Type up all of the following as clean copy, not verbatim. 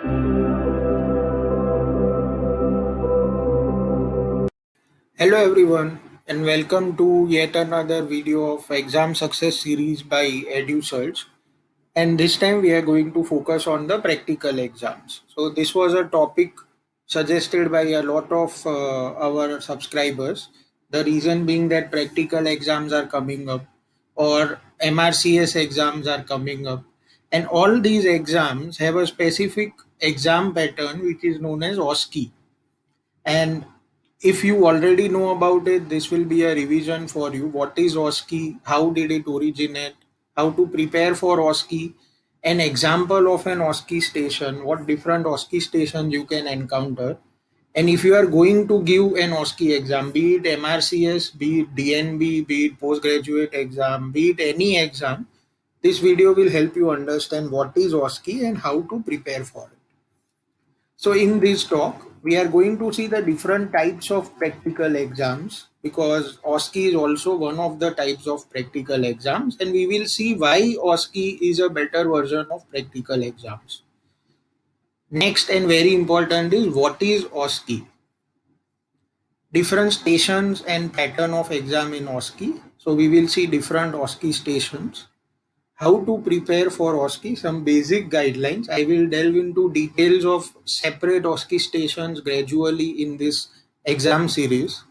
Hello everyone and welcome to yet another video of exam success series by Edusurg, and this time we are going to focus on the practical exams. So this was a topic suggested by a lot of our subscribers. The reason being that practical exams are coming up or MRCS exams are coming up, and all these exams have a specific exam pattern which is known as OSCE. And if you already know about it, this will be a revision for you. What is OSCE? How did it originate? How to prepare for OSCE? An example of an OSCE station, what different OSCE stations you can encounter. And if you are going to give an OSCE exam, be it MRCS, be it DNB, be it postgraduate exam, be it any exam, this video will help you understand what is OSCE and how to prepare for it. So in this talk, we are going to see the different types of practical exams, because OSCE is also one of the types of practical exams, and we will see why OSCE is a better version of practical exams. Next, and very important, is what is OSCE? Different stations and pattern of exam in OSCE. So we will see different OSCE stations. How to prepare for OSCE, some basic guidelines. I will delve into details of separate OSCE stations gradually in this exam series,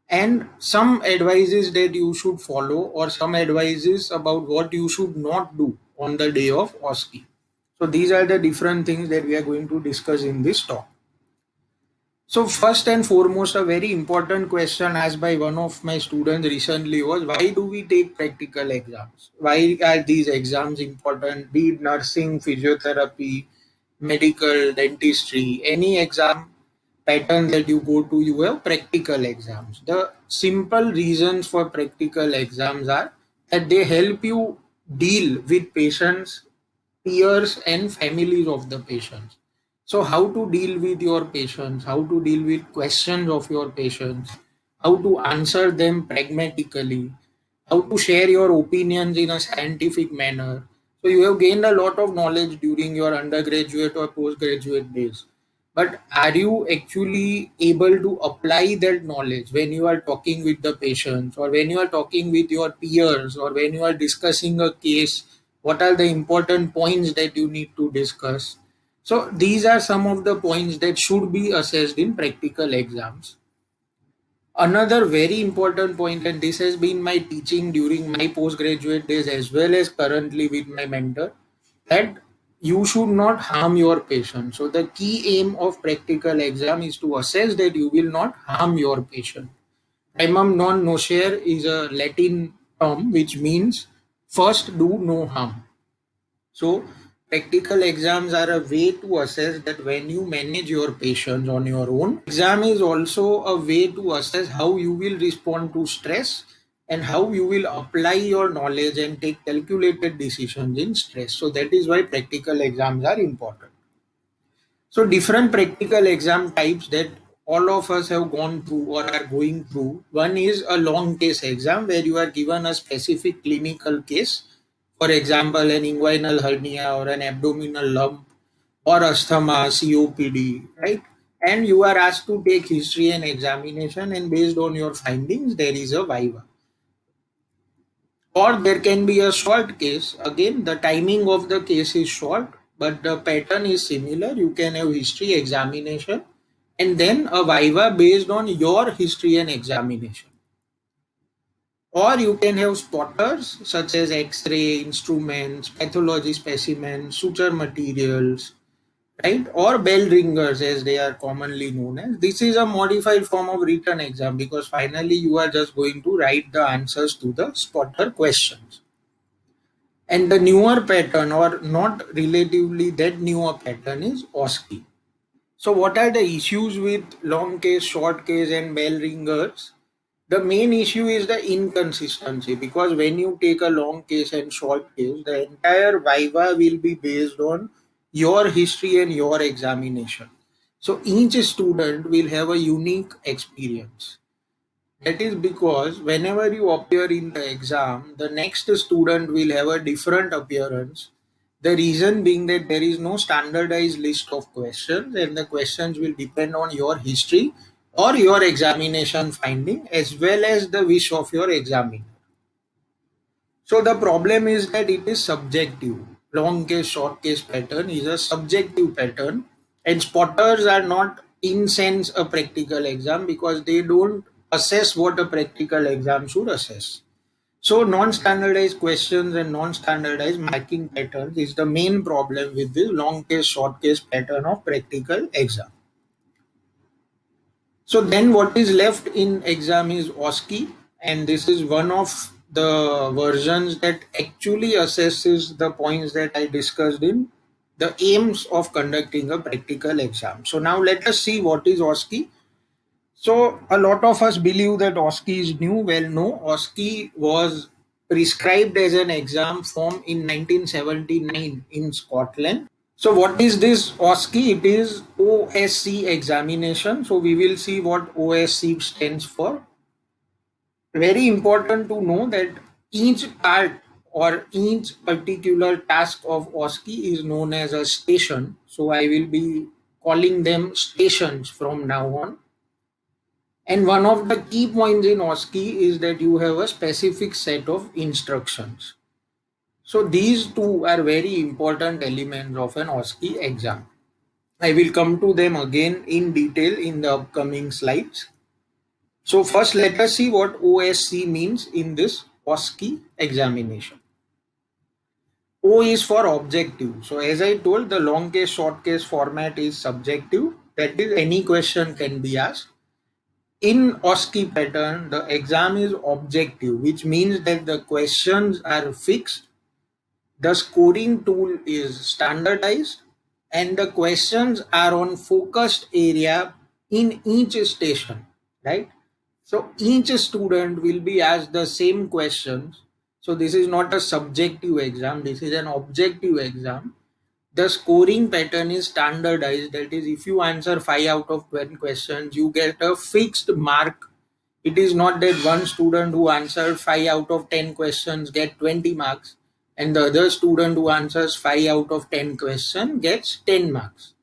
and some advices that you should follow, or some advices about what you should not do on the day of OSCE. So these are the different things that we are going to discuss in this talk. So first and foremost, a very important question asked by one of my students recently was, why do we take practical exams? Why are these exams important? Be it nursing, physiotherapy, medical, dentistry, any exam pattern that you go to, you have practical exams. The simple reasons for practical exams are that they help you deal with patients, peers, and families of the patients. So, how to deal with your patients, how to deal with questions of your patients, how to answer them pragmatically, how to share your opinions in a scientific manner. So, you have gained a lot of knowledge during your undergraduate or postgraduate days. But are you actually able to apply that knowledge when you are talking with the patients, or when you are talking with your peers, or when you are discussing a case? What are the important points that you need to discuss? So these are some of the points that should be assessed in practical exams. Another very important point, and this has been my teaching during my postgraduate days as well as currently with my mentor, that you should not harm your patient. So the key aim of practical exam is to assess that you will not harm your patient. Primum non nocere is a Latin term which means first do no harm. So practical exams are a way to assess that when you manage your patients on your own. Exam is also a way to assess how you will respond to stress and how you will apply your knowledge and take calculated decisions in stress. So that is why practical exams are important. So different practical exam types that all of us have gone through or are going through. One is a long case exam where you are given a specific clinical case. For example, an inguinal hernia or an abdominal lump or asthma, COPD, right? And you are asked to take history and examination, and based on your findings, there is a viva. Or there can be a short case. Again, the timing of the case is short, but the pattern is similar. You can have history examination and then a viva based on your history and examination. Or you can have spotters such as X-ray instruments, pathology specimens, suture materials, right? Or bell ringers as they are commonly known as. This is a modified form of written exam because finally you are just going to write the answers to the spotter questions. And the newer pattern, or not relatively that newer pattern, is OSCE. So what are the issues with long case, short case and bell ringers? The main issue is the inconsistency, because when you take a long case and short case, the entire viva will be based on your history and your examination. So each student will have a unique experience. That is because whenever you appear in the exam, the next student will have a different appearance The reason being that there is no standardized list of questions, and the questions will depend on your history or your examination finding as well as the wish of your examiner. So the problem is that it is subjective. Long case, short case pattern is a subjective pattern, and spotters are not in sense a practical exam because they don't assess what a practical exam should assess. So non-standardized questions and non-standardized marking patterns is the main problem with this long case, short case pattern of practical exam. So then what is left in exam is OSCE, and this is one of the versions that actually assesses the points that I discussed in the aims of conducting a practical exam. So now let us see what is OSCE. So a lot of us believe that OSCE is new. Well, no, OSCE was prescribed as an exam form in 1979 in Scotland. So what is this OSCE? It is OSCE examination. So we will see what OSCE stands for. Very important to know that each part or each particular task of OSCE is known as a station. So I will be calling them stations from now on. And one of the key points in OSCE is that you have a specific set of instructions. So these two are very important elements of an OSCE exam. I will come to them again in detail in the upcoming slides. So first let us see what OSCE means in this OSCE examination. O is for objective. So as I told, the long case, short case format is subjective. That is, any question can be asked. In OSCE pattern, the exam is objective, which means that the questions are fixed, the scoring tool is standardized, and the questions are on focused area in each station, right? So each student will be asked the same questions. So this is not a subjective exam, this is an objective exam. The scoring pattern is standardized. That is, if you answer 5 out of 10 questions, you get a fixed mark. It is not that one student who answered 5 out of 10 questions get 20 marks and the other student who answers 5 out of 10 questions gets 10 marks.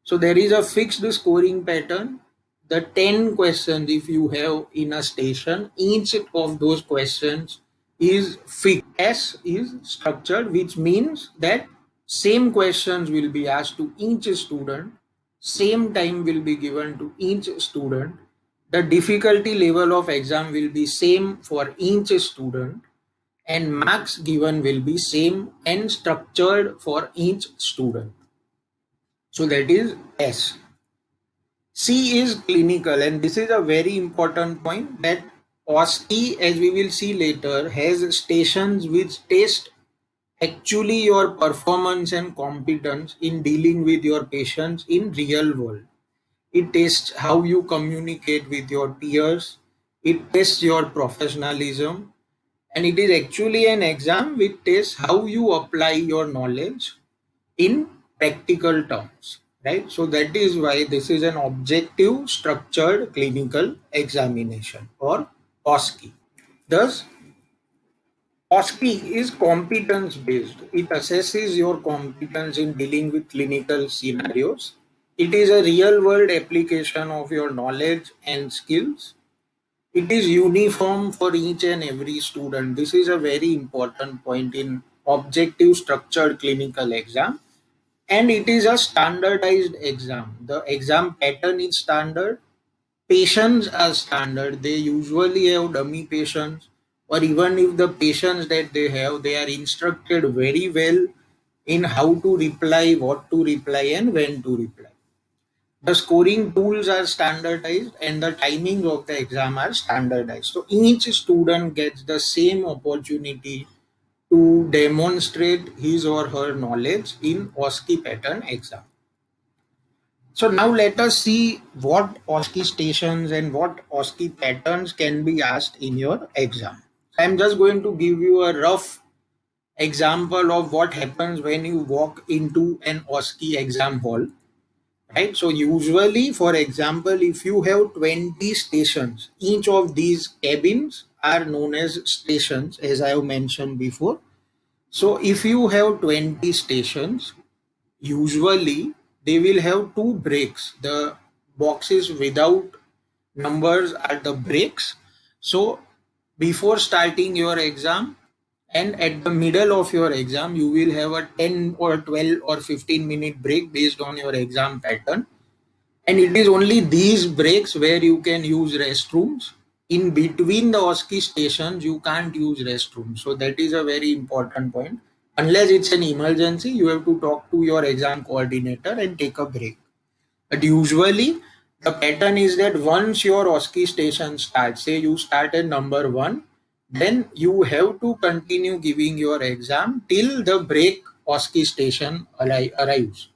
So there is a fixed scoring pattern. The 10 questions, if you have in a station, each of those questions is fixed. S is structured, which means that same questions will be asked to each student, same time will be given to each student. The difficulty level of exam will be same for each student, and marks given will be same and structured for each student. So that is S. C is clinical, and this is a very important point that OSCE, as we will see later, has stations which test actually your performance and competence in dealing with your patients in real world. It tests how you communicate with your peers, it tests your professionalism, and it is actually an exam which tests how you apply your knowledge in practical terms, right? So that is why this is an objective structured clinical examination or OSCE. Thus OSCE is competence based. It assesses your competence in dealing with clinical scenarios. It is a real world application of your knowledge and skills. It is uniform for each and every student. This is a very important point in objective structured clinical exam. And it is a standardized exam. The exam pattern is standard. Patients are standard. They usually have dummy patients, or even if the patients that they have, they are instructed very well in how to reply, what to reply, and when to reply. The scoring tools are standardized and the timings of the exam are standardized. So each student gets the same opportunity to demonstrate his or her knowledge in OSCE pattern exam. So now let us see what OSCE stations and what OSCE patterns can be asked in your exam. I'm just going to give you a rough example of what happens when you walk into an OSCE exam hall. Right. So usually, for example, if you have 20 stations, each of these cabins are known as stations, as I have mentioned before. So if you have 20 stations, usually they will have two breaks. The boxes without numbers are the breaks. So before starting your exam and at the middle of your exam, you will have a 10 or 12 or 15-minute break based on your exam pattern. And it is only these breaks where you can use restrooms. In between the OSCE stations, you can't use restrooms. So that is a very important point. Unless it's an emergency, you have to talk to your exam coordinator and take a break. But usually the pattern is that once your OSCE station starts, say you start at number 1, then you have to continue giving your exam till the break OSCE station arrives.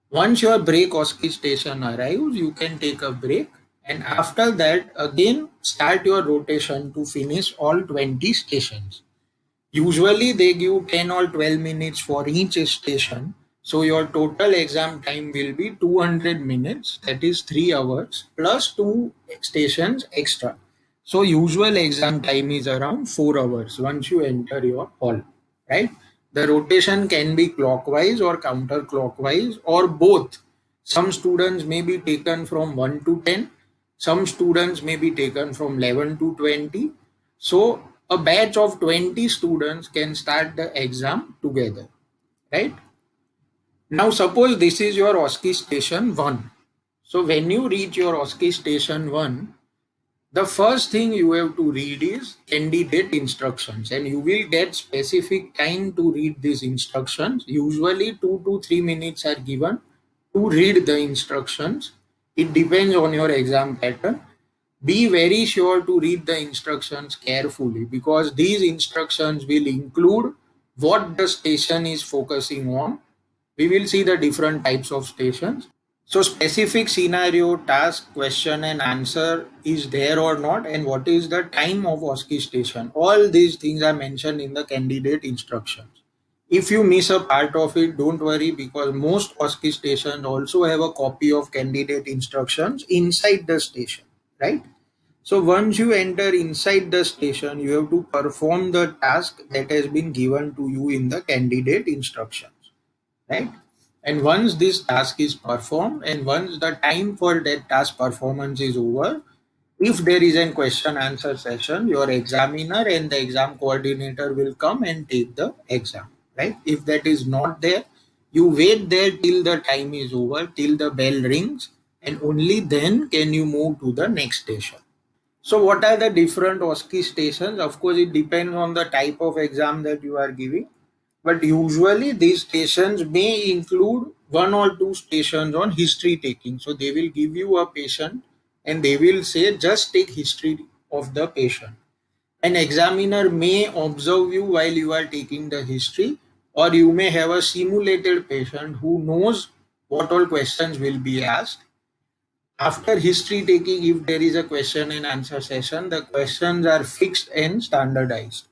Once your break OSCE station arrives, you can take a break, and after that again start your rotation to finish all 20 stations. Usually they give 10 or 12 minutes for each station. So your total exam time will be 200 minutes, that is 3 hours plus 2 stations extra. So usual exam time is around 4 hours once you enter your hall, right? The rotation can be clockwise or counterclockwise or both. Some students may be taken from 1 to 10. Some students may be taken from 11 to 20. So a batch of 20 students can start the exam together, right? Now suppose this is your OSCE station 1. So when you reach your OSCE station 1, the first thing you have to read is candidate instructions, and you will get specific time to read these instructions. Usually 2 to 3 minutes are given to read the instructions. It depends on your exam pattern. Be very sure to read the instructions carefully, because these instructions will include what the station is focusing on. We will see the different types of stations. So specific scenario, task, question and answer is there or not, and what is the time of OSCE station. All these things are mentioned in the candidate instructions. If you miss a part of it, don't worry, because most OSCE stations also have a copy of candidate instructions inside the station, right? So once you enter inside the station, you have to perform the task that has been given to you in the candidate instructions, right? And once this task is performed and once the time for that task performance is over, if there is a question answer session, your examiner and the exam coordinator will come and take the exam, right? If that is not there, you wait there till the time is over, till the bell rings, and only then can you move to the next station. So what are the different OSCE stations? Of course, it depends on the type of exam that you are giving. But usually these stations may include 1 or 2 stations on history taking. So they will give you a patient and they will say, just take history of the patient. An examiner may observe you while you are taking the history, or you may have a simulated patient who knows what all questions will be asked. After history taking, if there is a question and answer session, the questions are fixed and standardized.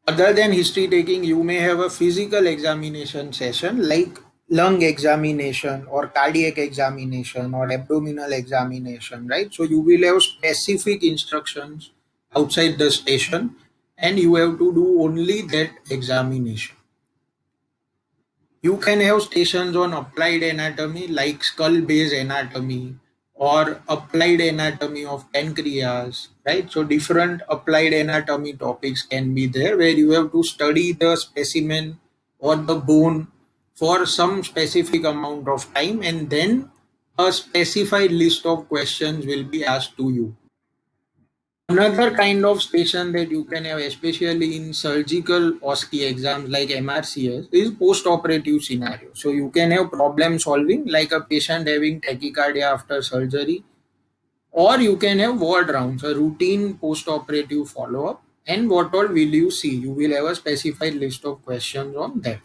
Other than history taking, you may have a physical examination session like lung examination or cardiac examination or abdominal examination, right? So you will have specific instructions outside the station and you have to do only that examination. You can have stations on applied anatomy like skull base anatomy or applied anatomy of pancreas, right? So different applied anatomy topics can be there where you have to study the specimen or the bone for some specific amount of time, and then a specified list of questions will be asked to you. Another kind of station that you can have, especially in surgical OSCE exams like MRCS, is post-operative scenario. So you can have problem solving like a patient having tachycardia after surgery, or you can have ward rounds, a routine post-operative follow-up. And what all will you see? You will have a specified list of questions on that.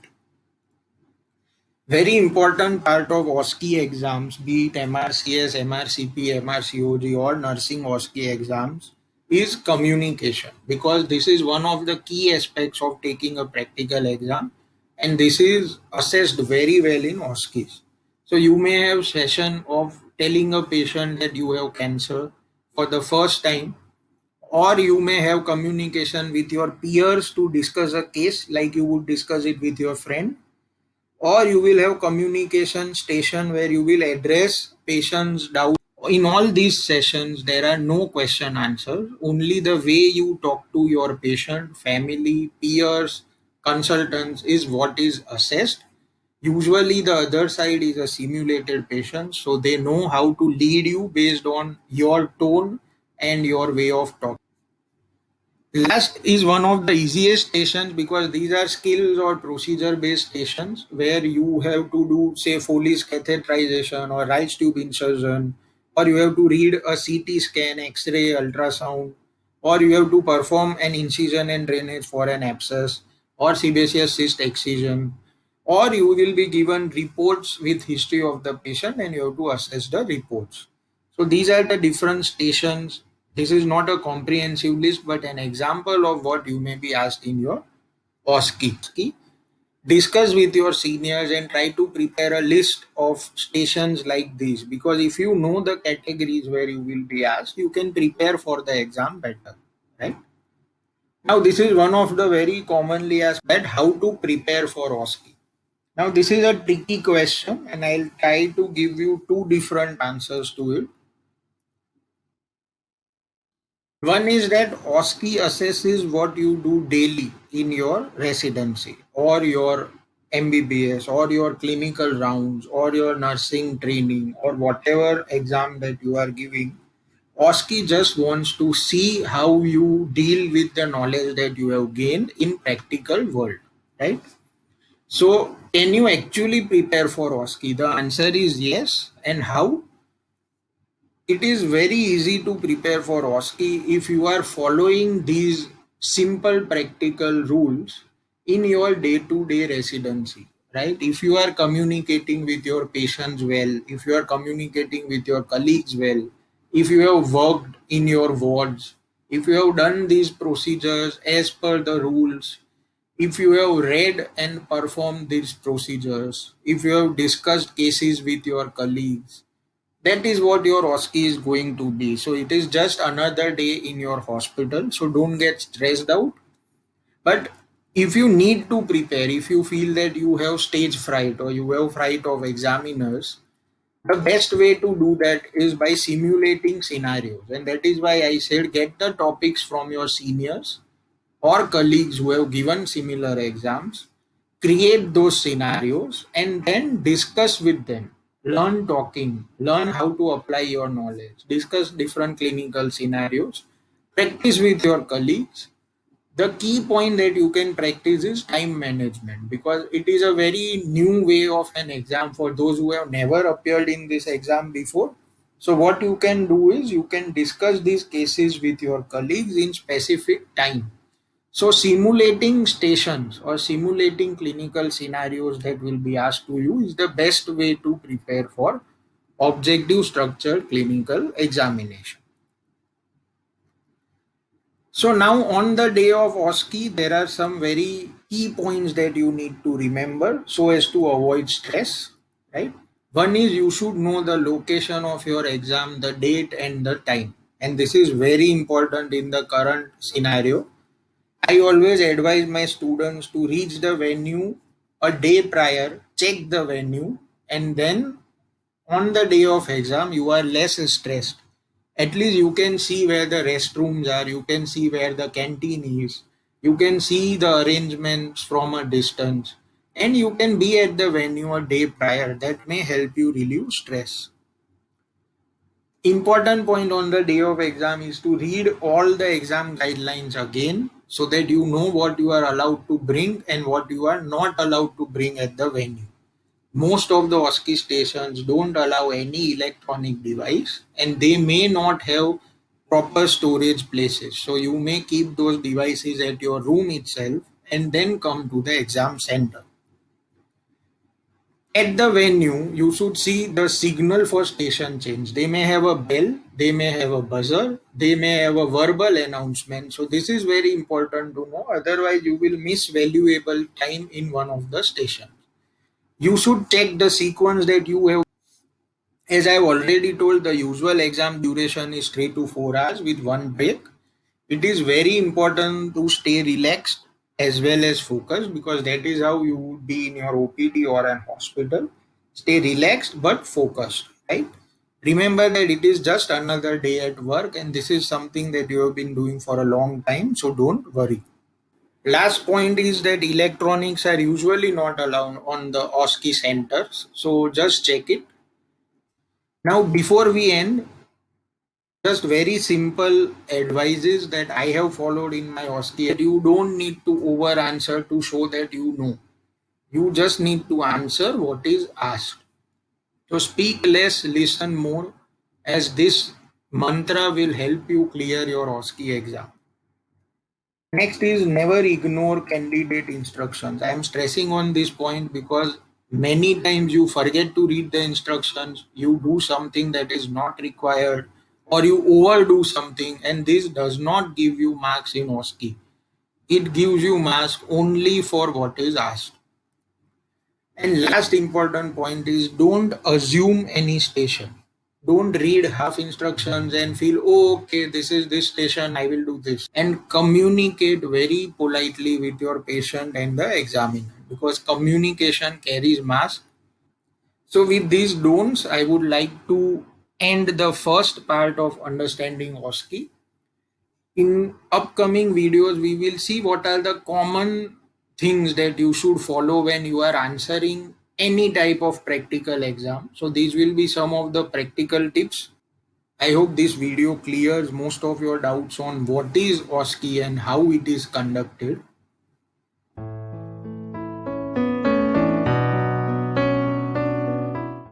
Very important part of OSCE exams, be it MRCS, MRCP, MRCOG or nursing OSCE exams, is communication, because this is one of the key aspects of taking a practical exam, and this is assessed very well in OSCEs. So you may have session of telling a patient that you have cancer for the first time, or you may have communication with your peers to discuss a case like you would discuss it with your friend, or you will have communication station where you will address patients doubts. In all these sessions there are no question answers, only the way you talk to your patient, family, peers, consultants is what is assessed. Usually the other side is a simulated patient, so they know how to lead you based on your tone and your way of talking. Last is one of the easiest stations because these are skills or procedure based stations where you have to do, say, Foley's catheterization or right tube insertion, or you have to read a CT scan, X ray, ultrasound, or you have to perform an incision and drainage for an abscess or sebaceous cyst excision, or you will be given reports with history of the patient and you have to assess the reports. So these are the different stations. This is not a comprehensive list, but an example of what you may be asked in your OSCE. Discuss with your seniors and try to prepare a list of stations like these, because if you know the categories where you will be asked, you can prepare for the exam better, right? Now, this is one of the very commonly asked that how to prepare for OSCE. Now, this is a tricky question, and I'll try to give you two different answers to it. One is that OSCE assesses what you do daily in your residency or your MBBS or your clinical rounds or your nursing training or whatever exam that you are giving. OSCE just wants to see how you deal with the knowledge that you have gained in practical world, right? So, can you actually prepare for OSCE? The answer is yes. And how? It is very easy to prepare for OSCE if you are following these simple practical rules in your day-to-day residency, right? If you are communicating with your patients well, if you are communicating with your colleagues well, if you have worked in your wards, if you have done these procedures as per the rules, if you have read and performed these procedures, if you have discussed cases with your colleagues, that is what your OSCE is going to be. So it is just another day in your hospital. So don't get stressed out. But if you need to prepare, if you feel that you have stage fright or you have fright of examiners, the best way to do that is by simulating scenarios. And that is why I said get the topics from your seniors or colleagues who have given similar exams, create those scenarios and then discuss with them. Learn talking, learn how to apply your knowledge, discuss different clinical scenarios, practice with your colleagues. The key point that you can practice is time management, because it is a very new way of an exam for those who have never appeared in this exam before. So what you can do is you can discuss these cases with your colleagues in specific time. So simulating stations or simulating clinical scenarios that will be asked to you is the best way to prepare for objective structured clinical examination. So now on the day of OSCE, there are some very key points that you need to remember so as to avoid stress, right? One is you should know the location of your exam, the date and the time. And this is very important in the current scenario. I always advise my students to reach the venue a day prior, check the venue, and then on the day of exam, you are less stressed. At least you can see where the restrooms are, you can see where the canteen is, you can see the arrangements from a distance, and you can be at the venue a day prior. That may help you relieve stress. Important point on the day of exam is to read all the exam guidelines again so that you know what you are allowed to bring and what you are not allowed to bring at the venue. Most of the OSCE stations don't allow any electronic device and they may not have proper storage places. So you may keep those devices at your room itself and then come to the exam center. At the venue, you should see the signal for station change. They may have a bell, they may have a buzzer, they may have a verbal announcement. So this is very important to know. Otherwise, you will miss valuable time in one of the stations. You should check the sequence that you have. As I've already told, the usual exam duration is 3 to 4 hours with one break. It is very important to stay relaxed as well as focused, because that is how you would be in your OPD or an hospital. Stay relaxed but focused, right? Remember that it is just another day at work, and this is something that you have been doing for a long time, so don't worry. Last point is that electronics are usually not allowed on the OSCE centers, so just check it. Now, before we end, just very simple advices that I have followed in my OSCE. You don't need to over answer to show that you know. You just need to answer what is asked. So speak less, listen more, as this mantra will help you clear your OSCE exam. Next is never ignore candidate instructions. I am stressing on this point because many times you forget to read the instructions, you do something that is not required, or you overdo something, and this does not give you marks in OSCE. It gives you marks only for what is asked. And last important point is don't assume any station. Don't read half instructions and feel, oh, okay, this is this station, I will do this. And communicate very politely with your patient and the examiner, because communication carries mass. So, with these don'ts, I would like to end the first part of understanding OSCE. In upcoming videos, we will see what are the common things that you should follow when you are answering any type of practical exam. So these will be some of the practical tips. I hope this video clears most of your doubts on what is OSCE and how it is conducted.